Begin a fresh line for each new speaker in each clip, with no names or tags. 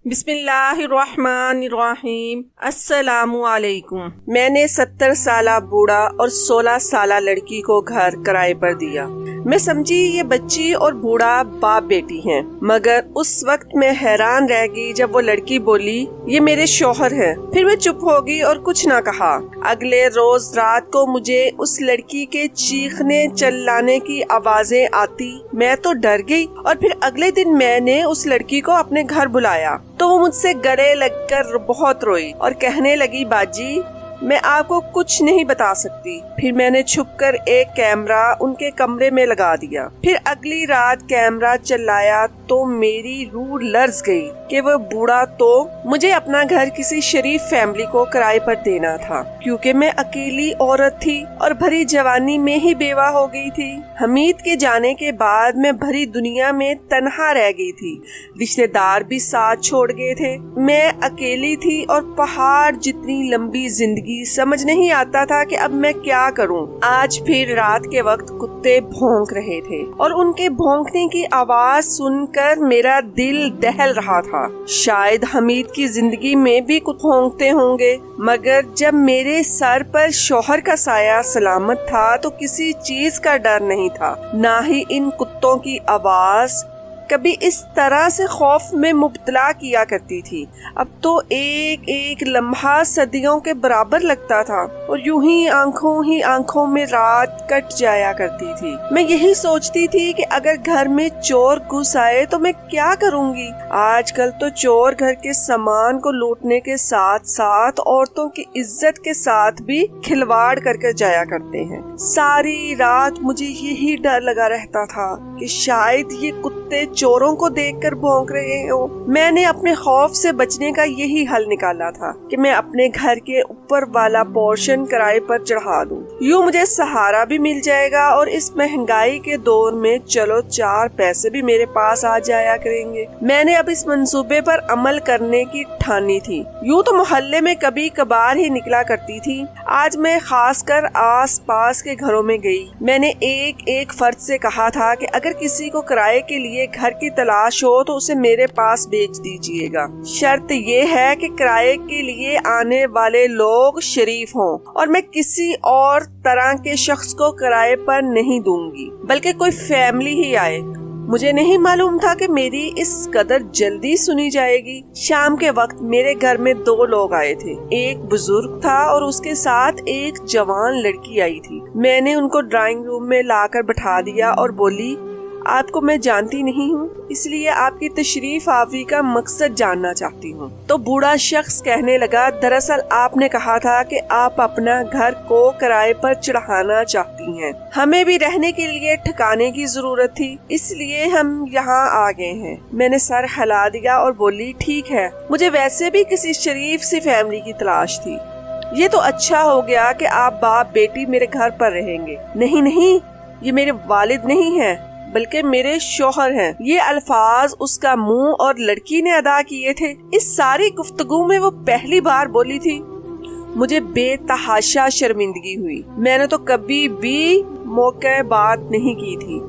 بسم اللہ الرحمن الرحیم۔ السلام علیکم۔ میں نے 70 سالہ بوڑھا اور 16 سالہ لڑکی کو گھر کرائے پر دیا۔ میں سمجھی یہ بچی اور بوڑھا باپ بیٹی ہیں، مگر اس وقت میں حیران رہ گئی جب وہ لڑکی بولی یہ میرے شوہر ہیں۔ پھر میں چپ ہو گئی اور کچھ نہ کہا۔ اگلے روز رات کو مجھے اس لڑکی کے چیخنے چلانے کی آوازیں آتی، میں تو ڈر گئی، اور پھر اگلے دن میں نے اس لڑکی کو اپنے گھر بلایا تو وہ مجھ سے گلے لگ کر بہت روئی اور کہنے لگی باجی میں آپ کو کچھ نہیں بتا سکتی۔ پھر میں نے چھپ کر ایک کیمرہ ان کے کمرے میں لگا دیا۔ پھر اگلی رات کیمرہ چلایا تو میری روح لرز گئی کہ وہ بوڑھا تو مجھے اپنا گھر کسی شریف فیملی کو کرائے پر دینا تھا، کیونکہ میں اکیلی عورت تھی اور بھری جوانی میں ہی بیوہ ہو گئی تھی۔ حمید کے جانے کے بعد میں بھری دنیا میں تنہا رہ گئی تھی، رشتے دار بھی ساتھ چھوڑ گئے تھے، میں اکیلی تھی اور پہاڑ جتنی لمبی زندگی سمجھ نہیں آتا تھا کہ اب میں کیا کروں۔ آج پھر رات کے وقت کتے بھونک رہے تھے اور ان کے بھونکنے کی آواز سن کر میرا دل دہل رہا تھا۔ شاید حمید کی زندگی میں بھی کتے بھونکتے ہوں گے، مگر جب میرے سر پر شوہر کا سایہ سلامت تھا تو کسی چیز کا ڈر نہیں تھا، نہ ہی ان کتوں کی آواز کبھی اس طرح سے خوف میں مبتلا کیا کرتی تھی۔ اب تو ایک ایک لمحہ صدیوں کے برابر لگتا تھا اور یوں ہی آنکھوں میں رات کٹ جایا کرتی تھی۔ میں یہی سوچتی تھی کہ اگر گھر میں چور گھس آئے تو میں کیا کروں گی۔ آج کل تو چور گھر کے سامان کو لوٹنے کے ساتھ ساتھ عورتوں کی عزت کے ساتھ بھی کھلواڑ کر کے جایا کرتے ہیں۔ ساری رات مجھے یہی ڈر لگا رہتا تھا کہ شاید یہ کتے چوروں کو دیکھ کر بھونک رہے ہوں۔ میں نے اپنے خوف سے بچنے کا یہی حل نکالا تھا کہ میں اپنے گھر کے اوپر والا پورشن کرائے پر چڑھا دوں، یوں مجھے سہارا بھی مل جائے گا اور اس مہنگائی کے دور میں چلو 4 پیسے بھی میرے پاس آ جایا کریں گے۔ میں نے اب اس منصوبے پر عمل کرنے کی ٹھانی تھی۔ یوں تو محلے میں کبھی کبھار ہی نکلا کرتی تھی، آج میں خاص کر آس پاس کے گھروں میں گئی۔ میں نے ایک فرد سے کہا تھا کہ اگر کسی کو کرائے کے لیے گھر کی تلاش ہو تو اسے میرے پاس بیچ دیجیے گا۔ شرط یہ ہے کہ کرائے کے لیے آنے والے لوگ شریف ہوں اور میں کسی اور طرح کے شخص کو کرائے پر نہیں دوں گی، بلکہ کوئی فیملی ہی آئے۔ مجھے نہیں معلوم تھا کہ میری اس قدر جلدی سنی جائے گی۔ شام کے وقت میرے گھر میں 2 لوگ آئے تھے، ایک بزرگ تھا اور اس کے ساتھ ایک جوان لڑکی آئی تھی۔ میں نے ان کو ڈرائنگ روم میں لا کر بٹھا دیا اور بولی آپ کو میں جانتی نہیں ہوں، اس لیے آپ کی تشریف آوری کا مقصد جاننا چاہتی ہوں۔ تو بوڑھا شخص کہنے لگا دراصل آپ نے کہا تھا کہ آپ اپنا گھر کو کرائے پر چڑھانا چاہتی ہیں، ہمیں بھی رہنے کے لیے ٹھکانے کی ضرورت تھی، اس لیے ہم یہاں آ گئے ہیں۔ میں نے سر ہلا دیا اور بولی ٹھیک ہے، مجھے ویسے بھی کسی شریف سی فیملی کی تلاش تھی، یہ تو اچھا ہو گیا کہ آپ باپ بیٹی میرے گھر پر رہیں گے۔ نہیں، یہ میرے والد نہیں ہیں بلکہ میرے شوہر ہیں۔ یہ الفاظ اس کا منہ اور لڑکی نے ادا کیے تھے۔ اس ساری گفتگو میں وہ پہلی بار بولی تھی۔ مجھے بے تحاشا شرمندگی ہوئی، میں نے تو کبھی بھی موقع بات نہیں کی تھی،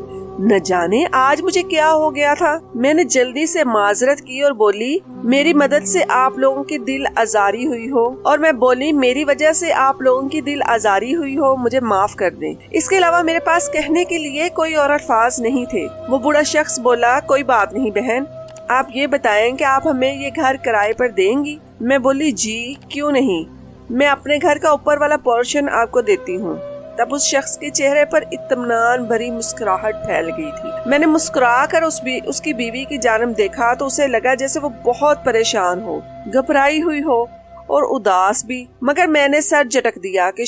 نہ جانے آج مجھے کیا ہو گیا تھا۔ میں نے جلدی سے معذرت کی اور بولی میری مدد سے آپ لوگوں کی دل آزاری ہوئی ہو، اور میں بولی میری وجہ سے آپ لوگوں کی دل آزاری ہوئی ہو، مجھے معاف کر دیں۔ اس کے علاوہ میرے پاس کہنے کے لیے کوئی اور الفاظ نہیں تھے۔ وہ بوڑھا شخص بولا کوئی بات نہیں بہن، آپ یہ بتائیں کہ آپ ہمیں یہ گھر کرائے پر دیں گی؟ میں بولی جی کیوں نہیں، میں اپنے گھر کا اوپر والا پورشن آپ کو دیتی ہوں۔ تب اس شخص کے چہرے پر اطمینان بھری مسکراہٹ پھیل گئی تھی۔ میں نے مسکرا کر اس کی بیوی کی جانب دیکھا تو اسے لگا جیسے وہ بہت پریشان ہو، گھبرائی ہوئی ہو اور اداس بھی، مگر میں نے سر جھٹک دیا کہ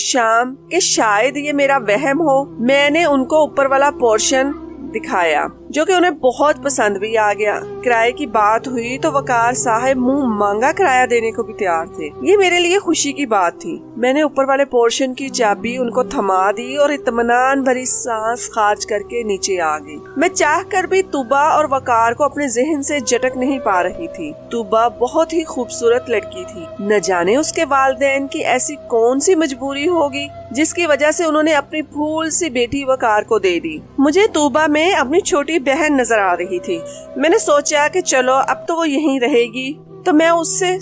شاید یہ میرا وہم ہو۔ میں نے ان کو اوپر والا پورشن دکھایا جو کہ انہیں بہت پسند بھی آ گیا۔ کرائے کی بات ہوئی تو وقار صاحب منہ مانگا کرایہ دینے کو بھی تیار تھے۔ یہ میرے لیے خوشی کی بات تھی۔ میں نے اوپر والے پورشن کی چابی ان کو تھما دی اور اطمینان بھری سانس خارج کر کے نیچے آ گئی۔ میں چاہ کر بھی طوبا اور وقار کو اپنے ذہن سے جھٹک نہیں پا رہی تھی۔ طوبا بہت ہی خوبصورت لڑکی تھی، نہ جانے اس کے والدین کی ایسی کون سی مجبوری ہوگی جس کی وجہ سے انہوں نے اپنی پھول سی بیٹی وقار کو دے دی۔ مجھے طوبا میں اپنی چھوٹی بہن نظر آ رہی تھی۔ میں نے سوچا کہ چلو اب تو وہ یہیں رہے گی، تو میں اس سے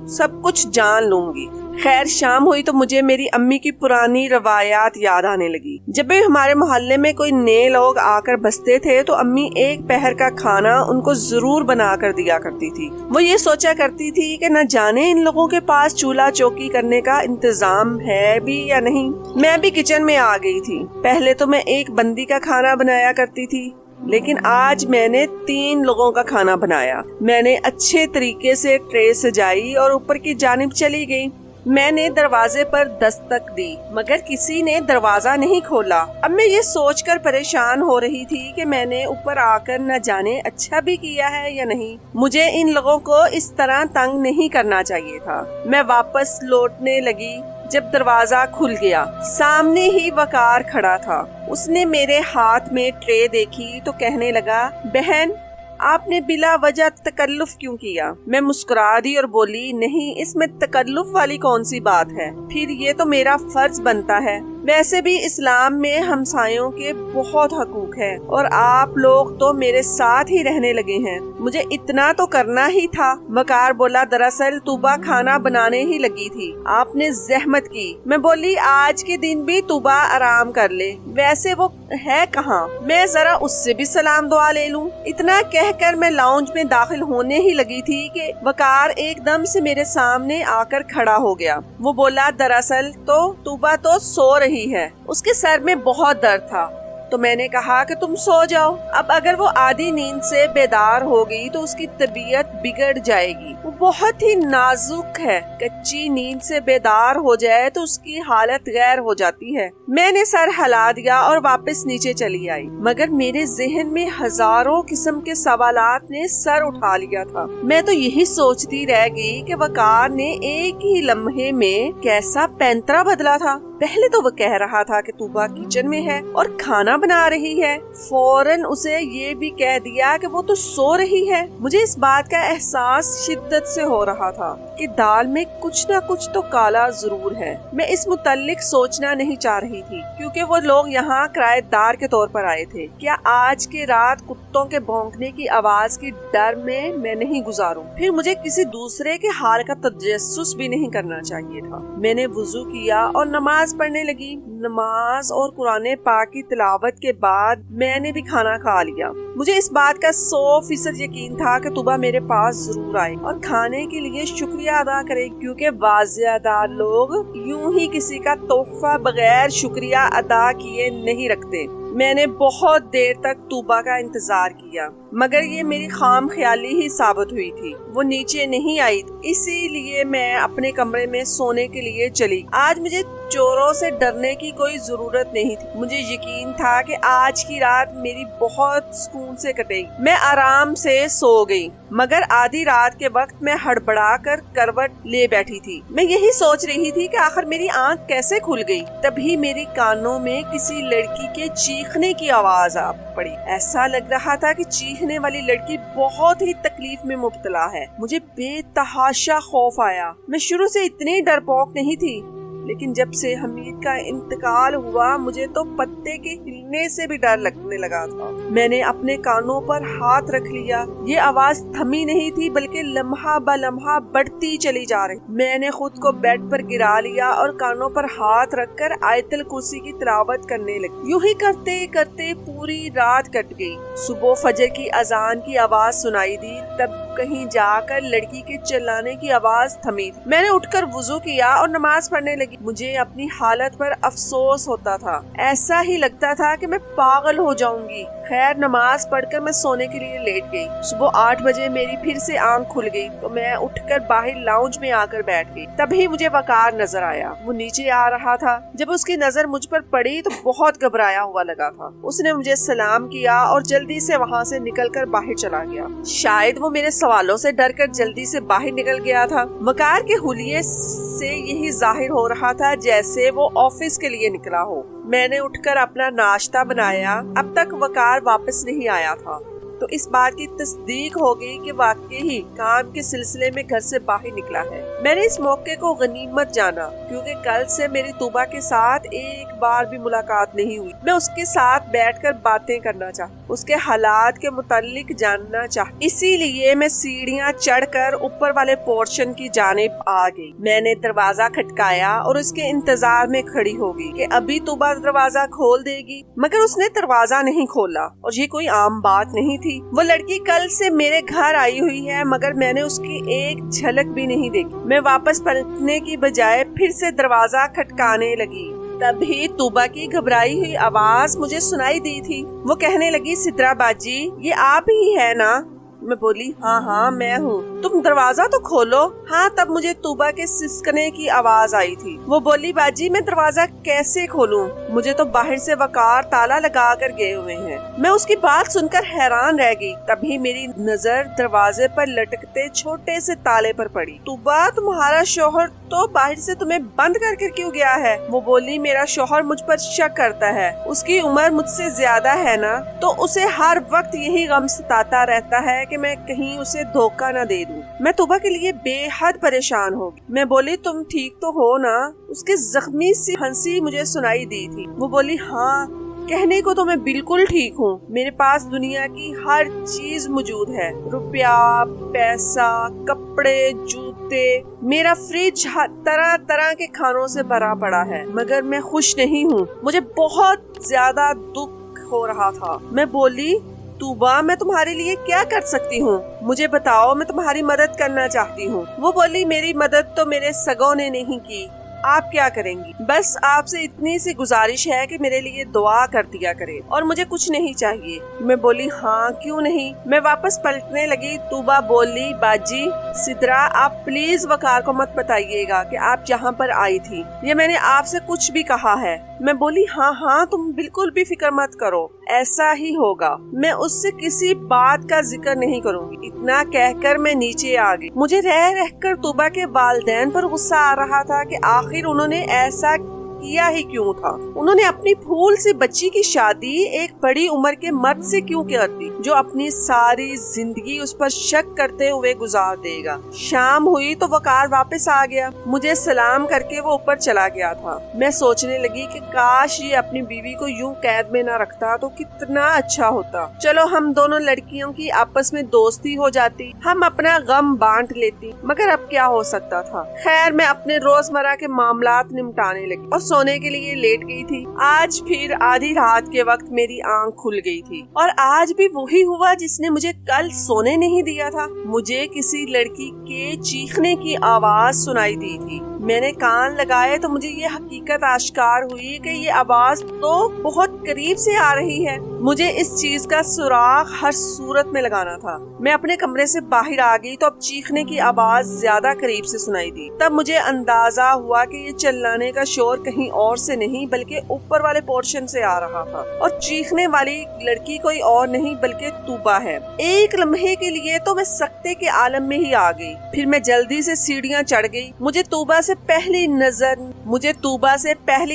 سب کچھ جان لوں گی۔ خیر شام ہوئی تو مجھے میری امی کی پرانی روایات یاد آنے لگی۔ جب بھی ہمارے محلے میں کوئی نئے لوگ آ کر بستے تھے تو امی ایک پہر کا کھانا ان کو ضرور بنا کر دیا کرتی تھی۔ وہ یہ سوچا کرتی تھی کہ نہ جانے ان لوگوں کے پاس چولہا چوکی کرنے کا انتظام ہے بھی یا نہیں۔ میں بھی کچن میں آ گئی تھی۔ پہلے تو میں ایک بندی کا کھانا بنایا کرتی تھی، لیکن آج میں نے 3 لوگوں کا کھانا بنایا۔ میں نے اچھے طریقے سے ٹرے سجائی اور اوپر کی جانب چلی گئی۔ میں نے دروازے پر دستک دی مگر کسی نے دروازہ نہیں کھولا۔ اب میں یہ سوچ کر پریشان ہو رہی تھی کہ میں نے اوپر آ کر نہ جانے اچھا بھی کیا ہے یا نہیں۔ مجھے ان لوگوں کو اس طرح تنگ نہیں کرنا چاہیے تھا۔ میں واپس لوٹنے لگی جب دروازہ کھل گیا۔ سامنے ہی وقار کھڑا تھا۔ اس نے میرے ہاتھ میں ٹرے دیکھی تو کہنے لگا، بہن آپ نے بلا وجہ تکلف کیوں کیا؟ میں مسکرا دی اور بولی، نہیں اس میں تکلف والی کون سی بات ہے، پھر یہ تو میرا فرض بنتا ہے۔ ویسے بھی اسلام میں ہمسایوں کے بہت حقوق ہیں اور آپ لوگ تو میرے ساتھ ہی رہنے لگے ہیں، مجھے اتنا تو کرنا ہی تھا۔ وقار بولا، دراصل طوبا کھانا بنانے ہی لگی تھی، آپ نے زحمت کی۔ میں بولی، آج کے دن بھی طوبا آرام کر لے، ویسے وہ ہے کہاں، میں ذرا اس سے بھی سلام دعا لے لوں۔ اتنا کہہ کر میں لاؤنج میں داخل ہونے ہی لگی تھی کہ وقار ایک دم سے میرے سامنے آ کر کھڑا ہو گیا۔ وہ بولا، دراصل تو طوبا تو سو رہی ہے، اس کے سر میں بہت درد تھا، تو میں نے کہا کہ تم سو جاؤ۔ اب اگر وہ آدھی نیند سے بیدار ہو گئی تو اس کی طبیعت بگڑ جائے گی، وہ بہت ہی نازک ہے، کچی نیند سے بیدار ہو جائے تو اس کی حالت غیر ہو جاتی ہے۔ میں نے سر ہلا دیا اور واپس نیچے چلی آئی، مگر میرے ذہن میں ہزاروں قسم کے سوالات نے سر اٹھا لیا تھا۔ میں تو یہی سوچتی رہ گئی کہ وقار نے ایک ہی لمحے میں کیسا پینترا بدلا تھا۔ پہلے تو وہ کہہ رہا تھا کہ طوبا کچن میں ہے اور کھانا بنا رہی ہے، فوراً اسے یہ بھی کہہ دیا کہ وہ تو سو رہی ہے۔ مجھے اس بات کا احساس شدت سے ہو رہا تھا کہ دال میں کچھ نہ کچھ تو کالا ضرور ہے۔ میں اس متعلق سوچنا نہیں چاہ رہی تھی کیونکہ وہ لوگ یہاں کرایہ دار کے طور پر آئے تھے۔ کیا آج کی رات کتوں کے بھونکنے کی آواز کی ڈر میں نہیں گزاروں؟ پھر مجھے کسی دوسرے کے حال کا تجسس بھی نہیں کرنا چاہیے تھا۔ میں نے وضو کیا اور نماز پڑھنے لگی۔ نماز اور قرآن پاک کی تلاوت کے بعد میں نے بھی کھانا کھا لیا۔ مجھے اس بات کا 100% یقین تھا کہ طوبا میرے پاس ضرور آئے اور کھانے کے لیے شکریہ ادا کرے، کیونکہ واضح دار لوگ یوں ہی کسی کا تحفہ بغیر شکریہ ادا کیے نہیں رکھتے۔ میں نے بہت دیر تک طوبا کا انتظار کیا مگر یہ میری خام خیالی ہی ثابت ہوئی تھی۔ وہ نیچے نہیں آئی، اسی لیے میں اپنے کمرے میں سونے کے لیے چلی۔ آج مجھے چوروں سے ڈرنے کی کوئی ضرورت نہیں تھی۔ مجھے یقین تھا کہ آج کی رات میری بہت سکون سے کٹے گی۔ میں آرام سے سو گئی مگر آدھی رات کے وقت میں ہڑبڑا کر کروٹ لے بیٹھی تھی۔ میں یہی سوچ رہی تھی کہ آخر میری آنکھ کیسے کھل گئی۔ تبھی میری کانوں میں کسی لڑکی کے چیخنے کی آواز آ پڑی۔ ایسا لگ رہا تھا کہ چیخنے والی لڑکی بہت ہی تکلیف میں مبتلا ہے۔ مجھے بے تحاشا خوف آیا۔ میں شروع سے اتنی ڈرپوک نہیں تھی، لیکن جب سے حمید کا انتقال ہوا مجھے تو پتے کے ہلنے سے بھی ڈر لگنے لگا تھا۔ میں نے اپنے کانوں پر ہاتھ رکھ لیا۔ یہ آواز تھمی نہیں تھی بلکہ لمحہ بہ لمحہ بڑھتی چلی جا رہی۔ میں نے خود کو بیڈ پر گرا لیا اور کانوں پر ہاتھ رکھ کر آیت الکرسی کی تلاوت کرنے لگی۔ یوں ہی کرتے کرتے پوری رات کٹ گئی۔ صبح فجر کی اذان کی آواز سنائی دی، تب کہیں جا کر لڑکی کے چلانے کی آواز تھمی۔ میں نے اٹھ کر وضو کیا اور نماز پڑھنے لگی۔ مجھے اپنی حالت پر افسوس ہوتا تھا، ایسا ہی لگتا تھا کہ میں پاگل ہو جاؤں گی۔ خیر نماز پڑھ کر میں سونے کے لیے لیٹ گئی۔ صبح 8 بجے میری پھر سے آنکھ کھل گئی تو میں اٹھ کر باہر لاؤنج میں آ کر بیٹھ گئی۔ تبھی مجھے وقار نظر آیا۔ وہ نیچے آ رہا تھا۔ جب اس کی نظر مجھ پر پڑی تو بہت گھبرایا ہوا لگا تھا۔ اس نے مجھے سلام کیا اور جلدی سے وہاں سے نکل کر باہر چلا گیا۔ شاید وہ میرے سوالوں سے ڈر کر جلدی سے باہر نکل گیا تھا۔ وقار کے حلیے سے یہی ظاہر ہو رہا تھا جیسے وہ آفس کے لیے نکلا ہو۔ میں نے اٹھ کر اپنا ناشتہ بنایا۔ اب تک وقار واپس نہیں آیا تھا تو اس بات کی تصدیق ہو گئی کہ واقعی کام کے سلسلے میں گھر سے باہر نکلا ہے۔ میں نے اس موقع کو غنیمت جانا کیونکہ کل سے میری طوبا کے ساتھ ایک بار بھی ملاقات نہیں ہوئی۔ میں اس کے ساتھ بیٹھ کر باتیں کرنا چاہتی اس کے حالات کے متعلق جاننا چاہتی، اسی لیے میں سیڑھیاں چڑھ کر اوپر والے پورشن کی جانب آ گئی۔ میں نے دروازہ کھٹکایا اور اس کے انتظار میں کھڑی ہو گئی کہ ابھی طوبا دروازہ کھول دے گی، مگر اس نے دروازہ نہیں کھولا، اور یہ کوئی عام بات نہیں تھی۔ وہ لڑکی کل سے میرے گھر آئی ہوئی ہے، مگر میں نے اس کی ایک جھلک بھی نہیں دیکھی۔ میں واپس پلٹنے کی بجائے پھر سے دروازہ کھٹکانے لگی۔ تبھی طوبا کی گھبرائی ہوئی آواز مجھے سنائی دی تھی۔ وہ کہنے لگی، سدرا باجی، یہ آپ ہی ہے نا؟ میں بولی، ہاں میں ہوں، تم دروازہ تو کھولو۔ ہاں، تب مجھے طوبا کے سسکنے کی آواز آئی تھی۔ وہ بولی، باجی میں دروازہ کیسے کھولوں؟ مجھے تو باہر سے وقار تالا لگا کر گئے ہوئے ہیں۔ میں اس کی بات سن کر حیران رہ گئی۔ تبھی میری نظر دروازے پر لٹکتے چھوٹے سے تالے پر پڑی۔ طوبا، تمہارا شوہر تو باہر سے تمہیں بند کر کے کیوں گیا ہے؟ وہ بولی، میرا شوہر مجھ پر شک کرتا ہے، اس کی عمر مجھ سے زیادہ ہے نا، تو اسے ہر وقت یہی غم ستاتا رہتا ہے کہ میں کہیں اسے دھوکہ نہ دے دوں۔ میں طوبا کے لیے بے حد پریشان ہو گئی۔ میں بولی، تم ٹھیک تو ہو نا؟ اس کی زخمی سی ہنسی مجھے سنائی دی تھی۔ وہ بولی، ہاں، کہنے کو تو میں بالکل ٹھیک ہوں، میرے پاس دنیا کی ہر چیز موجود ہے، روپیہ، پیسہ، کپڑے، جوتے، میرا فریج طرح طرح کے کھانوں سے بھرا پڑا ہے، مگر میں خوش نہیں ہوں، مجھے بہت زیادہ دکھ ہو رہا تھا۔ میں بولی، طوبا، میں تمہارے لیے کیا کر سکتی ہوں؟ مجھے بتاؤ، میں تمہاری مدد کرنا چاہتی ہوں۔ وہ بولی، میری مدد تو میرے سگوں نے نہیں کی، آپ کیا کریں گی؟ بس آپ سے اتنی سی گزارش ہے کہ میرے لیے دعا کر دیا کرے، اور مجھے کچھ نہیں چاہیے۔ میں بولی، ہاں، کیوں نہیں؟ میں واپس پلٹنے لگی۔ طوبا بولی، باجی، سدرا، آپ پلیز وقار کو مت بتائیے گا کہ آپ یہاں پر آئی تھی، یہ میں نے آپ سے کچھ بھی کہا ہے۔ میں بولی، ہاں، تم بالکل بھی فکر مت کرو، ایسا ہی ہوگا، میں اس سے کسی بات کا ذکر نہیں کروں گی۔ اتنا کہہ کر میں نیچے آ گئی۔ مجھے رہ کر طوبا کے والدین پر غصہ آ رہا تھا کہ آخر انہوں نے ایسا کیا ہی کیوں تھا؟ انہوں نے اپنی پھول سی بچی کی شادی ایک بڑی عمر کے مرد سے کیوں کر دی، جو اپنی ساری زندگی اس پر شک کرتے ہوئے گزار دے گا؟ شام ہوئی تو وقار واپس آ گیا۔ مجھے سلام کر کے وہ اوپر چلا گیا تھا۔ میں سوچنے لگی کہ کاش یہ اپنی بیوی کو یوں قید میں نہ رکھتا تو کتنا اچھا ہوتا۔ چلو ہم دونوں لڑکیوں کی آپس میں دوستی ہو جاتی، ہم اپنا غم بانٹ لیتی، مگر اب کیا ہو سکتا تھا؟ خیر، میں اپنے روزمرہ کے معاملات نمٹانے لگی اور سونے کے لیے لیٹ گئی تھی۔ آج پھر آدھی رات کے وقت میری آنکھ کھل گئی تھی، اور آج بھی وہی ہوا جس نے مجھے کل سونے نہیں دیا تھا۔ مجھے کسی لڑکی کے چیخنے کی آواز سنائی دی تھی۔ میں نے کان لگائے تو مجھے یہ حقیقت آشکار ہوئی کہ یہ آواز تو بہت قریب سے آ رہی ہے۔ مجھے اس چیز کا سراغ ہر صورت میں لگانا تھا۔ میں اپنے کمرے سے باہر آ گئی تو اب چیخنے کی آواز زیادہ قریب سے سنائی دی۔ تب مجھے اندازہ ہوا کہ یہ چلانے کا شور کہیں اور سے نہیں بلکہ اوپر والے پورشن سے آ رہا تھا، اور چیخنے والی لڑکی کوئی اور نہیں بلکہ طوبا ہے۔ ایک لمحے کے لیے تو میں سکتے کے عالم میں ہی آ گئی، پھر میں جلدی سے سیڑھیاں چڑھ گئی۔ مجھے طوبا سے پہلی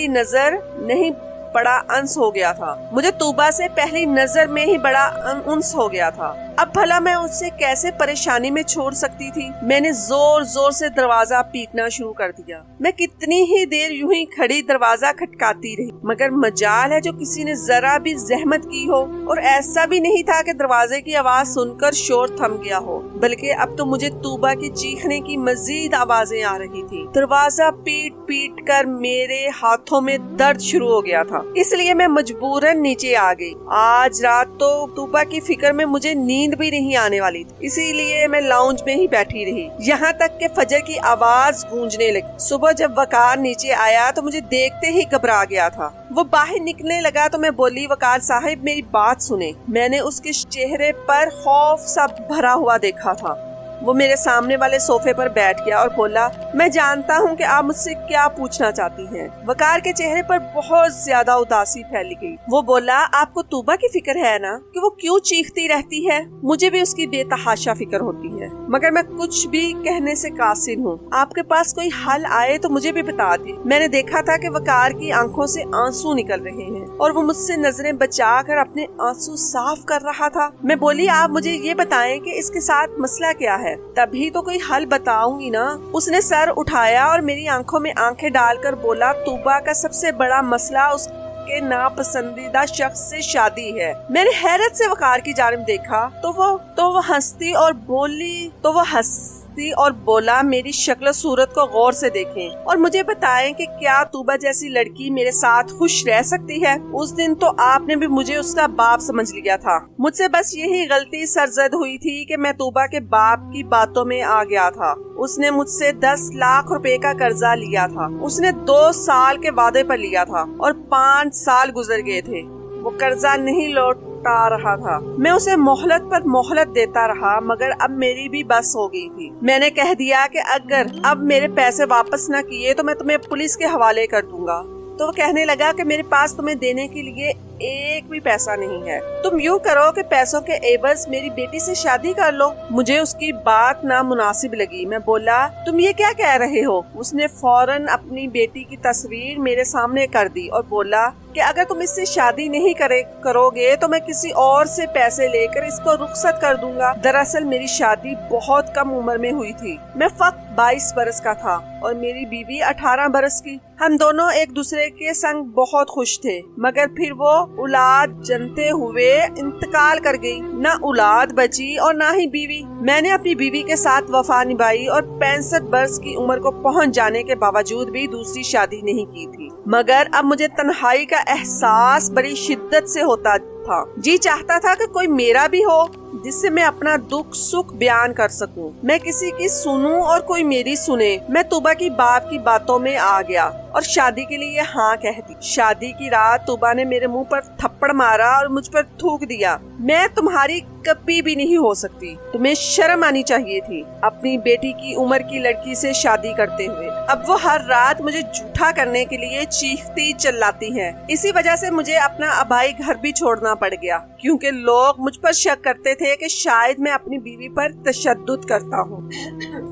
نظر نہیں بڑا انس ہو گیا تھا۔ مجھے طوبا سے پہلی نظر میں ہی بڑا انس ہو گیا تھا۔ اب بھلا میں اس سے کیسے پریشانی میں چھوڑ سکتی تھی؟ میں نے زور زور سے دروازہ پیٹنا شروع کر دیا۔ میں کتنی ہی دیر یوں ہی کھڑی دروازہ کھٹکاتی رہی، مگر مجال ہے جو کسی نے ذرا بھی زحمت کی ہو، اور ایسا بھی نہیں تھا کہ دروازے کی آواز سن کر شور تھم گیا ہو، بلکہ اب تو مجھے طوبا کی چیخنے کی مزید آوازیں آ رہی تھی۔ دروازہ پیٹ پیٹ کر میرے ہاتھوں میں درد شروع ہو گیا تھا، اس لیے میں مجبوراً نیچے آ گئی۔ آج رات تو طوبا کی فکر میں مجھے نیند بھی نہیں آنے والی تھی، اسی لیے میں لاؤنج میں ہی بیٹھی رہی یہاں تک کہ فجر کی آواز گونجنے لگی۔ صبح جب وقار نیچے آیا تو مجھے دیکھتے ہی گھبرا گیا تھا۔ وہ باہر نکلنے لگا تو میں بولی، وقار صاحب میری بات سنیں۔ میں نے اس کے چہرے پر خوف سا بھرا ہوا دیکھا تھا۔ وہ میرے سامنے والے صوفے پر بیٹھ گیا اور بولا، میں جانتا ہوں کہ آپ مجھ سے کیا پوچھنا چاہتی ہیں۔ وقار کے چہرے پر بہت زیادہ اداسی پھیل گئی۔ وہ بولا، آپ کو طوبا کی فکر ہے نا کہ وہ کیوں چیختی رہتی ہے؟ مجھے بھی اس کی بے تحاشا فکر ہوتی ہے، مگر میں کچھ بھی کہنے سے قاصر ہوں۔ آپ کے پاس کوئی حل آئے تو مجھے بھی بتا دیں۔ میں نے دیکھا تھا کہ وقار کی آنکھوں سے آنسو نکل رہے ہیں، اور وہ مجھ سے نظریں بچا کر اپنے آنسو صاف کر رہا تھا۔ میں بولی، آپ مجھے یہ بتائیں کہ اس کے ساتھ مسئلہ کیا ہے، تبھی تو کوئی حل بتاؤں گی نا۔ اس نے سر اٹھایا اور میری آنکھوں میں آنکھیں ڈال کر بولا، طوبا کا سب سے بڑا مسئلہ اس کے ناپسندیدہ شخص سے شادی ہے۔ میں نے حیرت سے وقار کی جانب دیکھا تو وہ ہنستی اور بولا میری شکل و صورت کو غور سے دیکھیں اور مجھے بتائیں کہ کیا طوبہ جیسی لڑکی میرے ساتھ خوش رہ سکتی ہے۔ اس دن تو آپ نے بھی مجھے اس کا باپ سمجھ لیا تھا۔ مجھ سے بس یہی غلطی سرزد ہوئی تھی کہ میں طوبہ کے باپ کی باتوں میں آ گیا تھا۔ اس نے مجھ سے 10 لاکھ روپے کا قرضہ لیا تھا۔ اس نے 2 سال کے وعدے پر لیا تھا اور 5 سال گزر گئے تھے۔ وہ قرضہ نہیں لوٹا رہا تھا۔ میں اسے مہلت پر مہلت دیتا رہا مگر اب میری بھی بس ہو گئی تھی۔ میں نے کہہ دیا کہ اگر اب میرے پیسے واپس نہ کیے تو میں تمہیں پولیس کے حوالے کر دوں گا۔ تو وہ کہنے لگا کہ میرے پاس تمہیں دینے کے لیے ایک بھی پیسہ نہیں ہے۔ تم یوں کرو کہ پیسوں کے عوض میری بیٹی سے شادی کر لو۔ مجھے اس کی بات نامناسب لگی۔ میں بولا تم یہ کیا کہہ رہے ہو؟ اس نے فوراً اپنی بیٹی کی تصویر میرے سامنے کر دی اور بولا کہ اگر تم اس سے شادی نہیں کرو گے تو میں کسی اور سے پیسے لے کر اس کو رخصت کر دوں گا۔ دراصل میری شادی بہت کم عمر میں ہوئی تھی۔ میں فقط 22 برس کا تھا اور میری بیوی 18 برس کی۔ ہم دونوں ایک دوسرے کے سنگ بہت خوش تھے مگر پھر وہ اولاد جنتے ہوئے انتقال کر گئی۔ نہ اولاد بچی اور نہ ہی بیوی۔ میں نے اپنی بیوی کے ساتھ وفا نبھائی اور 65 برس کی عمر کو پہنچ جانے کے باوجود بھی دوسری شادی نہیں کی تھی۔ مگر اب مجھے تنہائی کا احساس بڑی شدت سے ہوتا تھا۔ جی چاہتا تھا کہ کوئی میرا بھی ہو جس سے میں اپنا دکھ سکھ بیان کر سکوں، میں کسی کی سنوں اور کوئی میری سنے۔ میں طوبہ کی باپ کی باتوں میں آ گیا اور شادی کے لیے ہاں کہہ دی۔ شادی کی رات طوبہ نے میرے منہ پر تھپڑ مارا اور مجھ پر تھوک دیا۔ میں تمہاری کبھی بھی نہیں ہو سکتی۔ تمہیں شرم آنی چاہیے تھی اپنی بیٹی کی عمر کی لڑکی سے شادی کرتے ہوئے۔ اب وہ ہر رات مجھے جھوٹا کرنے کے لیے چیختی چلاتی ہے۔ اسی وجہ سے مجھے اپنا آبائی گھر بھی چھوڑنا پڑ گیا کیونکہ لوگ مجھ پر شک کرتے تھے کہ شاید میں اپنی بیوی پر تشدد کرتا ہوں۔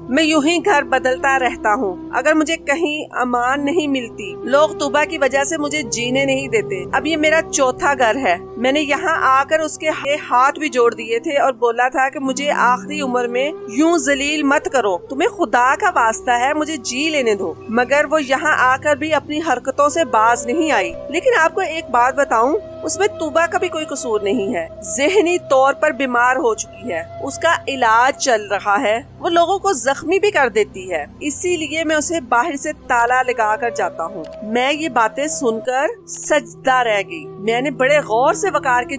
میں یوں ہی گھر بدلتا رہتا ہوں۔ اگر مجھے کہیں امان نہیں ملتی، لوگ طوبہ کی وجہ سے مجھے جینے نہیں دیتے۔ اب یہ میرا 4تھا گھر ہے۔ میں نے یہاں آ کر اس کے ہاتھ بھی جوڑ دیے تھے اور بولا تھا کہ مجھے آخری عمر میں یوں ذلیل مت کرو، تمہیں خدا کا واسطہ ہے مجھے جی لینے دو۔ مگر وہ یہاں آ کر بھی اپنی حرکتوں سے باز نہیں آئی۔ لیکن آپ کو ایک بات بتاؤں، اس میں طوبہ کا بھی کوئی قصور نہیں ہے۔ ذہنی طور پر بیمار ہو چکی ہے، اس کا علاج چل رہا ہے۔ وہ لوگوں کو زخمی بھی کر دیتی ہے، اسی لیے میں اسے باہر سے تالا لگا کر جاتا ہوں۔ میں یہ باتیں سن کر سجدہ رہ گئی۔ میں نے بڑے غور سے وقار کے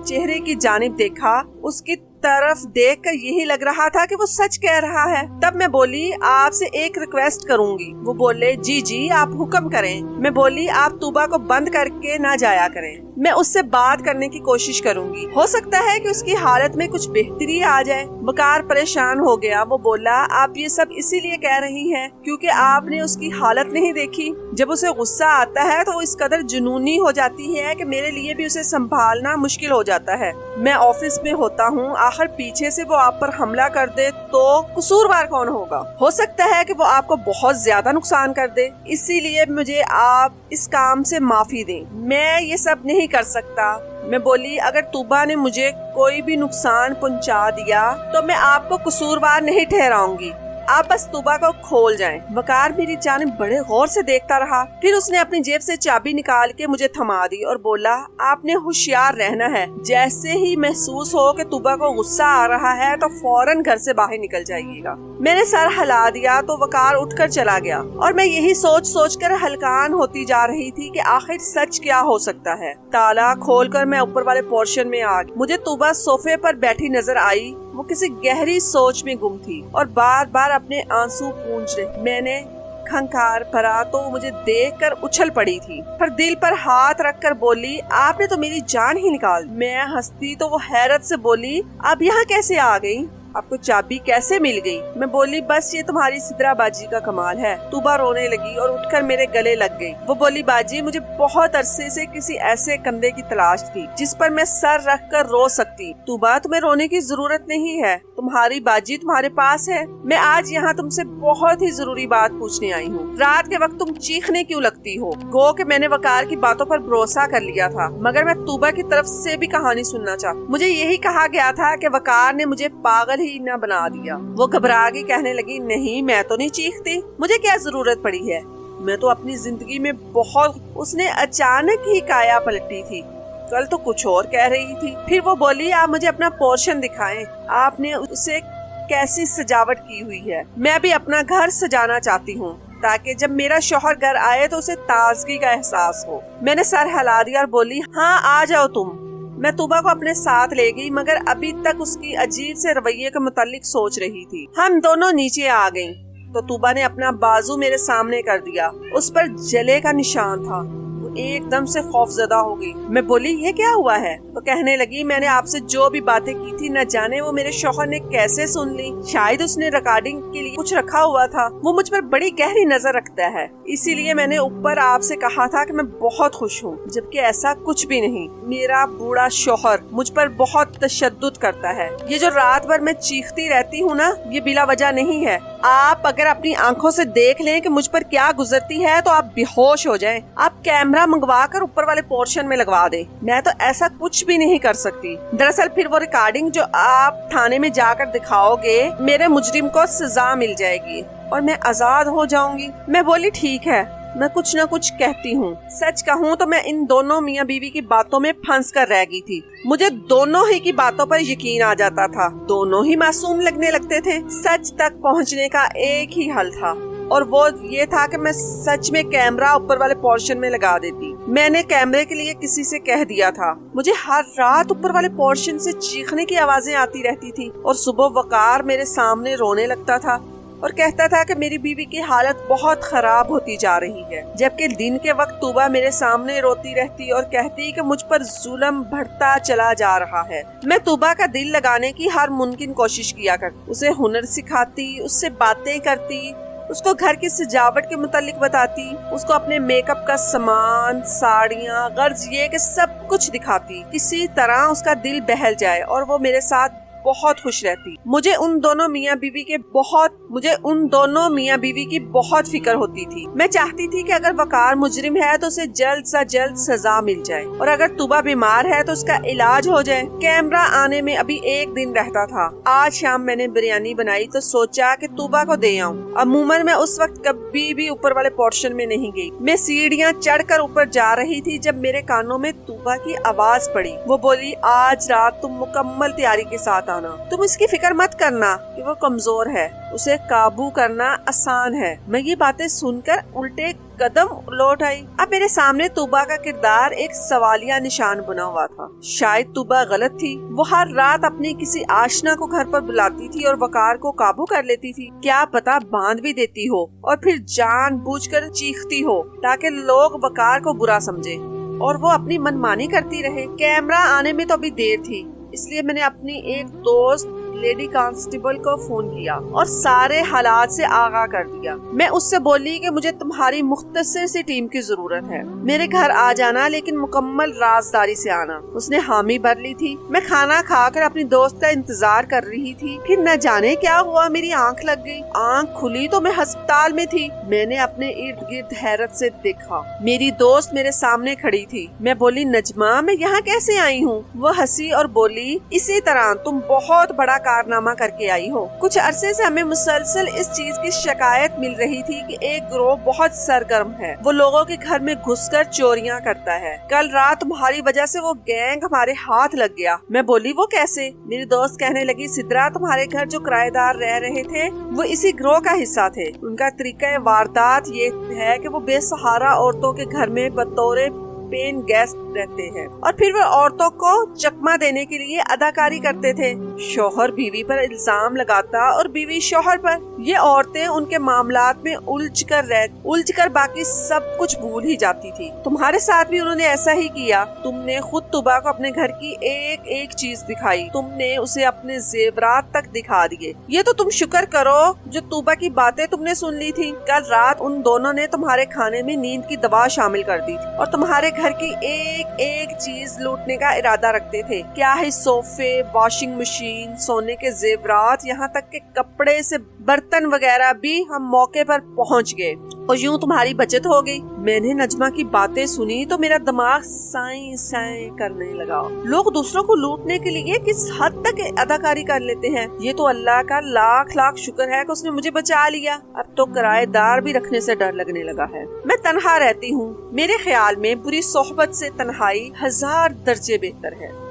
چہرے کی جانب دیکھا۔ اس کی طرف دیکھ کر یہی لگ رہا تھا کہ وہ سچ کہہ رہا ہے۔ تب میں بولی آپ سے ایک ریکویسٹ کروں گی۔ وہ بولے جی آپ حکم کریں۔ میں بولی آپ طوبہ کو بند کر کے نہ جایا کریں، میں اس سے بات کرنے کی کوشش کروں گی، ہو سکتا ہے کہ اس کی حالت میں کچھ بہتری آ جائے۔ وقار پریشان ہو گیا۔ وہ بولا آپ یہ سب اسی لیے کہہ رہی ہیں کیونکہ آپ نے اس کی حالت نہیں دیکھی۔ جب اسے غصہ آتا ہے تو وہ اس قدر جنونی ہو جاتی ہے کہ میرے لیے بھی اسے سنبھالنا مشکل ہو جاتا ہے۔ میں آفس میں ہوتا ہوں، آخر پیچھے سے وہ آپ پر حملہ کر دے تو قصوروار کون ہوگا؟ ہو سکتا ہے کہ وہ آپ کو بہت زیادہ نقصان کر دے، اسی لیے مجھے آپ اس کام سے معافی دیں، میں یہ سب نہیں کر سکتا۔ میں بولی اگر طوبہ نے مجھے کوئی بھی نقصان پہنچا دیا تو میں آپ کو قصوروار نہیں ٹھہراؤں گی، آپ بس طوبہ کو کھول جائیں۔ وقار میری جانب بڑے غور سے دیکھتا رہا، پھر اس نے اپنی جیب سے چابی نکال کے مجھے تھما دی اور بولا آپ نے ہوشیار رہنا ہے، جیسے ہی محسوس ہو کہ طوبہ کو غصہ آ رہا ہے تو فوراً گھر سے باہر نکل جائیے گا۔ میں نے سر ہلا دیا تو وقار اٹھ کر چلا گیا اور میں یہی سوچ کر ہلکان ہوتی جا رہی تھی کہ آخر سچ کیا ہو سکتا ہے۔ تالا کھول کر میں اوپر والے پورشن میں آ گئی۔ مجھے طوبہ صوفے پر بیٹھی نظر آئی، وہ کسی گہری سوچ میں گم تھی اور بار بار اپنے آنسو پونچھ رہی۔ میں نے کھنکار بھرا تو وہ مجھے دیکھ کر اچھل پڑی تھی، پھر دل پر ہاتھ رکھ کر بولی آپ نے تو میری جان ہی نکال دی۔ میں ہنستی تو وہ حیرت سے بولی آپ یہاں کیسے آ گئی؟ آپ کو چابی کیسے مل گئی؟ میں بولی بس یہ تمہاری سدرا باجی کا کمال ہے۔ طوبہ رونے لگی اور اٹھ کر میرے گلے لگ گئی۔ وہ بولی باجی مجھے بہت عرصے سے کسی ایسے کندھے کی تلاش تھی جس پر میں سر رکھ کر رو سکتی۔ طوبہ تمہیں رونے کی ضرورت نہیں ہے، تمہاری باجی تمہارے پاس ہے۔ میں آج یہاں تم سے بہت ہی ضروری بات پوچھنے آئی ہوں۔ رات کے وقت تم چیخنے کیوں لگتی ہو؟ گو کہ میں نے وقار کی باتوں پر بھروسہ کر لیا تھا، مگر میں طوبہ کی طرف سے بھی کہانی سننا چاہتا۔ مجھے یہی کہا گیا تھا کہ وقار نے مجھے پاگل ہی نہ بنا دیا۔ وہ گھبرا کے کہنے لگی نہیں میں تو نہیں چیختی، مجھے کیا ضرورت پڑی ہے؟ میں تو اپنی زندگی میں بہت. اس نے اچانک ہی کایا پلٹی تھی. کل تو کچھ اور کہہ رہی تھی. پھر وہ بولی آپ مجھے اپنا پورشن دکھائیں. آپ نے اسے کیسی سجاوٹ کی ہوئی ہے. میں بھی اپنا گھر سجانا چاہتی ہوں تاکہ جب میرا شوہر گھر آئے تو اسے تازگی کا احساس ہو. میں نے سر ہلا دیا اور بولی ہاں آ جاؤ تم. میں طوبا کو اپنے ساتھ لے گئی مگر ابھی تک اس کی عجیب سے رویے کے متعلق سوچ رہی تھی. ہم دونوں نیچے آ گئیں تو طوبا نے اپنا بازو میرے سامنے کر دیا. اس پر جلے کا نشان تھا. وہ ایک دم سے خوف زدہ ہو گئی. میں بولی یہ کیا ہوا ہے؟ تو کہنے لگی میں نے آپ سے جو بھی باتیں کی تھی نہ جانے وہ میرے شوہر نے کیسے سن لی. شاید اس نے ریکارڈنگ کے لیے کچھ رکھا ہوا تھا. وہ مجھ پر بڑی گہری نظر رکھتا ہے اسی لیے میں نے اوپر آپ سے کہا تھا کہ میں بہت خوش ہوں جبکہ ایسا کچھ بھی نہیں. میرا بوڑھا شوہر مجھ پر بہت تشدد کرتا ہے. یہ جو رات بھر میں چیختی رہتی ہوں نا یہ بلا وجہ نہیں ہے. آپ اگر اپنی آنکھوں سے دیکھ لیں کہ مجھ پر کیا گزرتی ہے تو آپ بے ہوش ہو جائیں. آپ کیمرہ منگوا کر اوپر والے پورشن میں لگوا دیں. میں تو ایسا کچھ بھی نہیں کر سکتی. دراصل پھر وہ ریکارڈنگ جو آپ تھانے میں جا کر دکھاؤ گے میرے مجرم کو سزا مل جائے گی اور میں آزاد ہو جاؤں گی. میں بولی ٹھیک ہے میں کچھ نہ کچھ کہتی ہوں. سچ کہوں تو میں ان دونوں میاں بیوی کی باتوں میں پھنس کر رہ گئی تھی. مجھے دونوں ہی کی باتوں پر یقین آ جاتا تھا. دونوں ہی معصوم لگنے لگتے تھے. سچ تک پہنچنے کا ایک ہی حل تھا اور وہ یہ تھا کہ میں سچ میں کیمرہ اوپر والے پورشن میں لگا دیتی. میں نے کیمرے کے لیے کسی سے کہہ دیا تھا. مجھے ہر رات اوپر والے پورشن سے چیخنے کی آوازیں آتی رہتی تھی اور صبح وقار میرے سامنے رونے لگتا تھا اور کہتا تھا کہ میری بیوی کی حالت بہت خراب ہوتی جا رہی ہے. جبکہ دن کے وقت طوبا میرے سامنے روتی رہتی اور کہتی کہ مجھ پر ظلم بڑھتا چلا جا رہا ہے. میں طوبا کا دل لگانے کی ہر ممکن کوشش کیا کرتی. اسے ہنر سکھاتی, اس سے باتیں کرتی, اس کو گھر کی سجاوٹ کے متعلق بتاتی, اس کو اپنے میک اپ کا سامان, ساڑیاں, غرض یہ کہ سب کچھ دکھاتی کسی طرح اس کا دل بہل جائے اور وہ میرے ساتھ بہت خوش رہتی. مجھے ان دونوں میاں بیوی کی بہت فکر ہوتی تھی. میں چاہتی تھی کہ اگر وقار مجرم ہے تو اسے جلد سے جلد سزا مل جائے اور اگر طوبا بیمار ہے تو اس کا علاج ہو جائے. کیمرہ آنے میں ابھی ایک دن رہتا تھا. آج شام میں نے بریانی بنائی تو سوچا کہ طوبا کو دے آؤں. عموماً میں اس وقت کبھی بھی اوپر والے پورشن میں نہیں گئی. میں سیڑھیاں چڑھ کر اوپر جا رہی تھی جب میرے کانوں میں طوبا کی آواز پڑی. وہ بولی آج رات تم مکمل تیاری کے ساتھ آنا. تم اس کی فکر مت کرنا کہ وہ کمزور ہے. اسے قابو کرنا آسان ہے. میں یہ باتیں سن کر الٹے قدم لوٹ آئی. اب میرے سامنے طوبا کا کردار ایک سوالیہ نشان بنا ہوا تھا. شاید طوبا غلط تھی. وہ ہر رات اپنی کسی آشنا کو گھر پر بلاتی تھی اور وقار کو قابو کر لیتی تھی. کیا پتا باندھ بھی دیتی ہو اور پھر جان بوجھ کر چیختی ہو تاکہ لوگ وقار کو برا سمجھے اور وہ اپنی منمانی کرتی رہے. کیمرہ آنے میں تو ابھی دیر تھی اس لیے میں نے اپنی ایک دوست لیڈی کانسٹیبل کو فون کیا اور سارے حالات سے آگاہ کر دیا. میں اس سے بولی کہ مجھے تمہاری مختصر سی ٹیم کی ضرورت ہے. میرے گھر آ جانا لیکن مکمل رازداری سے آنا. اس نے حامی بھر لی تھی. میں کھانا کھا کر اپنی دوست کا انتظار کر رہی تھی. پھر نہ جانے کیا ہوا میری آنکھ لگ گئی. آنکھ کھلی تو میں ہسپتال میں تھی. میں نے اپنے ارد گرد حیرت سے دیکھا. میری دوست میرے سامنے کھڑی تھی. میں بولی نجمہ میں یہاں کیسے آئی ہوں؟ وہ ہنسی اور بولی اسی طرح تم بہت بڑا کارنامہ کر کے آئی ہو. کچھ عرصے سے ہمیں مسلسل اس چیز کی شکایت مل رہی تھی کہ ایک گروہ بہت سرگرم ہے. وہ لوگوں کے گھر میں گھس کر چوریاں کرتا ہے. کل رات تمہاری وجہ سے وہ گینگ ہمارے ہاتھ لگ گیا. میں بولی وہ کیسے؟ میری دوست کہنے لگی سدرا تمہارے گھر جو کرایہ دار رہ رہے تھے وہ اسی گروہ کا حصہ تھے. ان کا طریقہ واردات یہ ہے کہ وہ بے سہارا عورتوں کے گھر میں بطور پین گیسٹ رہتے ہیں اور پھر وہ عورتوں کو چکما دینے کے لیے اداکاری کرتے تھے. شوہر بیوی پر الزام لگاتا اور بیوی شوہر پر. یہ عورتیں ان کے معاملات میں الجھ کر باقی سب کچھ بھول ہی جاتی تھی. تمہارے ساتھ بھی انہوں نے ایسا ہی کیا. تم نے خود طوبا کو اپنے گھر کی ایک ایک چیز دکھائی. تم نے اسے اپنے زیورات تک دکھا دیے. یہ تو تم شکر کرو جو طوبا کی باتیں تم نے سن لی تھی. کل رات ان دونوں نے تمہارے کھانے میں نیند کی دوا شامل کر دی تھی اور تمہارے گھر کی ایک ایک چیز لوٹنے کا ارادہ رکھتے تھے. کیا ہے صوفے, واشنگ مشین, سونے کے زیورات, یہاں تک کہ کپڑے سے برتن وغیرہ بھی ہم موقع پر پہنچ گئے. اور یوں تمہاری بچت ہو گئی۔ میں نے نجمہ کی باتیں سنی تو میرا دماغ سائیں سائیں کرنے لگا۔ لوگ دوسروں کو لوٹنے کے لیے کس حد تک اداکاری کر لیتے ہیں۔ یہ تو اللہ کا لاکھ لاکھ شکر ہے کہ اس نے مجھے بچا لیا۔ اب تو کرایہ دار بھی رکھنے سے ڈر لگنے لگا ہے۔ میں تنہا رہتی ہوں۔ میرے خیال میں بری صحبت سے تنہائی 1000 درجے بہتر ہے۔